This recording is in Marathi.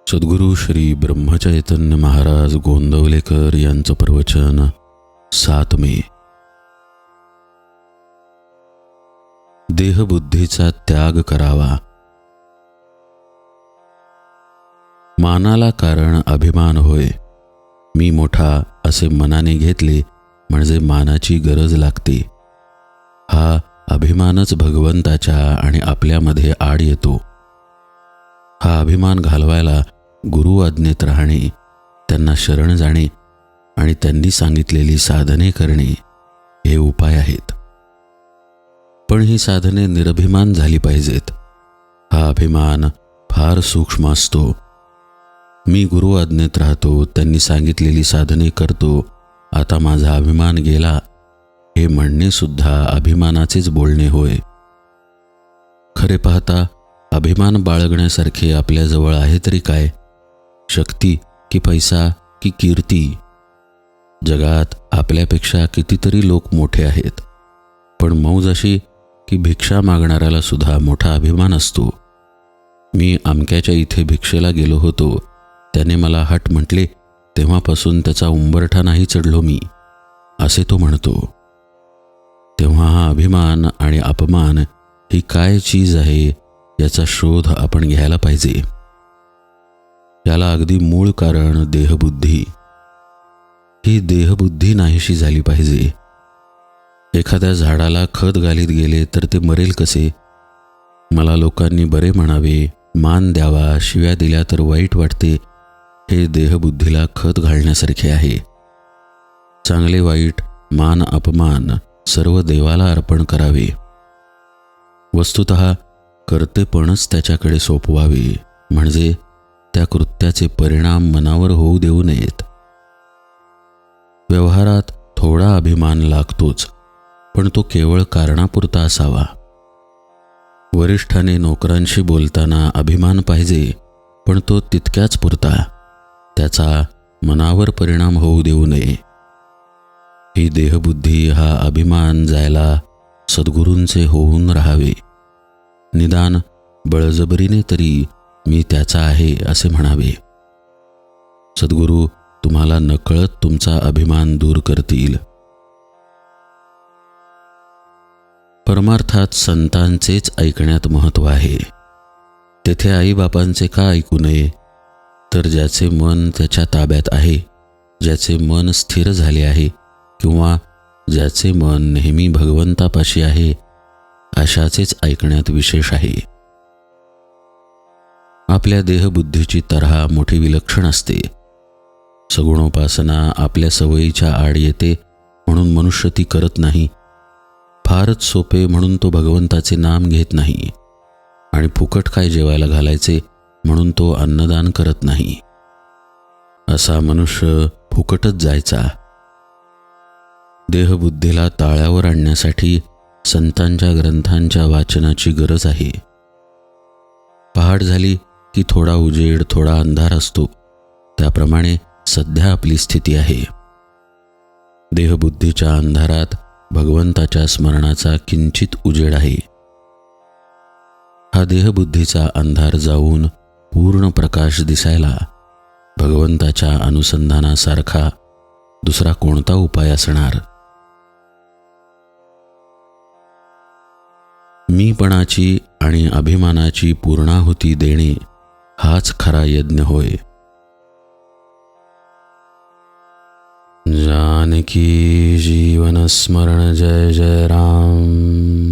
सद्गुरू श्री ब्रह्मचैतन्य महाराज गोंदवलेकर यांचं प्रवचन 7 मे. देहबुद्धीचा त्याग करावा. मानाला कारण अभिमान होय. मी मोठा असे मनाने घेतले म्हणजे मानाची गरज लागते. हा अभिमानच भगवंताच्या आणि आपल्यामध्ये आड येतो. हा अभिमान घालवायला गुरु आज्ञेत राहणे, त्यांना शरण जाणे आणि त्यांनी सांगितलेली साधने करणे हे उपाय आहेत. पण ही साधने निरभिमान झाली पाहिजेत. हा अभिमान फार सूक्ष्म असतो. मी गुरु आज्ञेत राहतो, त्यांनी सांगितलेली साधने करतो, आता माझा अभिमान गेला, हे म्हणणे सुद्धा अभिमानाचेच बोलणे होय. खरे पाहता अभिमान बाळगण्यासारखे आपल्याजवळ आहे तरी काय? शक्ती की पैसा की कीर्ती? जगात आपल्यापेक्षा कितीतरी लोक मोठे आहेत, पण मौज अशी की भिक्षा मागणाऱ्याला सुद्धा मोठा अभिमान असतो. मी अमक्याच्या इथे भिक्षेला गेलो होतो, त्याने मला हट म्हटले, तेव्हापासून त्याचा उंबरठा नाही चढलो मी, असे तो म्हणतो. तेव्हा हा अभिमान आणि अपमान ही काय चीज आहे याचा शोध आपण घ्यायला पाहिजे. याला अगदी मूळ कारण देहबुद्धी. ही देहबुद्धी नाहीशी झाली पाहिजे. एखाद्या झाडाला खत घालीत गेले तर ते मरेल कसे? मला लोकांनी बरे म्हणावे, मान द्यावा, शिव्या दिल्या तर वाईट वाटते, हे देहबुद्धीला खत घालण्यासारखे आहे. चांगले वाईट, मान अपमान सर्व देवाला अर्पण करावे. वस्तुतः कर्तेपणच त्याच्याकडे सोपवावे, म्हणजे त्या कृत्याचे परिणाम मनावर होऊ देऊ नयेत. व्यवहारात थोडा अभिमान लागतोच, पण तो केवळ कारणापुरता असावा. वरिष्ठाने नोकरांशी बोलताना अभिमान पाहिजे, पण तो तितक्याच पुरता, त्याचा मनावर परिणाम होऊ देऊ नये. ही देहबुद्धी, हा अभिमान जायला सद्गुरूंचे होऊन राहावे. निदान बळजबरीने तरी मी त्याचा आहे असे म्हणावे. सद्गुरू तुम्हाला नकळत तुमचा अभिमान दूर करतील. परमार्थात संतांचेच ऐकण्यात महत्त्व आहे. तेथे आईबापांचे का ऐकू नये? तर ज्याचे मन त्याच्या ताब्यात आहे, ज्याचे मन स्थिर झाले आहे, किंवा ज्याचे मन नेहमी भगवंतापाशी आहे, अशाचेच ऐकण्यात विशेष आहे. आपल्या देहबुद्धीची तऱ्हा मोठी विलक्षण असते. सगुणोपासना आपल्या सवयीच्या आड येते म्हणून मनुष्य ती करत नाही. फारच सोपे म्हणून तो भगवंताचे नाम घेत नाही, आणि फुकट काय जेवायला घालायचे म्हणून तो अन्नदान करत नाही. असा मनुष्य फुकटच जायचा. देहबुद्धीला ताळ्यावर आणण्यासाठी संतांच्या ग्रंथांच्या वाचनाची गरज आहे. पहाट झाली की थोडा उजेड, थोडा अंधार असतो, त्याप्रमाणे सध्या आपली स्थिती आहे. देहबुद्धीच्या अंधारात भगवंताच्या स्मरणाचा किंचित उजेड आहे. हा देहबुद्धीचा अंधार जाऊन पूर्ण प्रकाश दिसायला भगवंताच्या अनुसंधानासारखा दुसरा कोणता उपाय असणार? मीपणाची आणि अभिमानाची पूर्णाहुती देणे हाच खरा यज्ञ होय. जानकी जीवन स्मरण जय जय राम.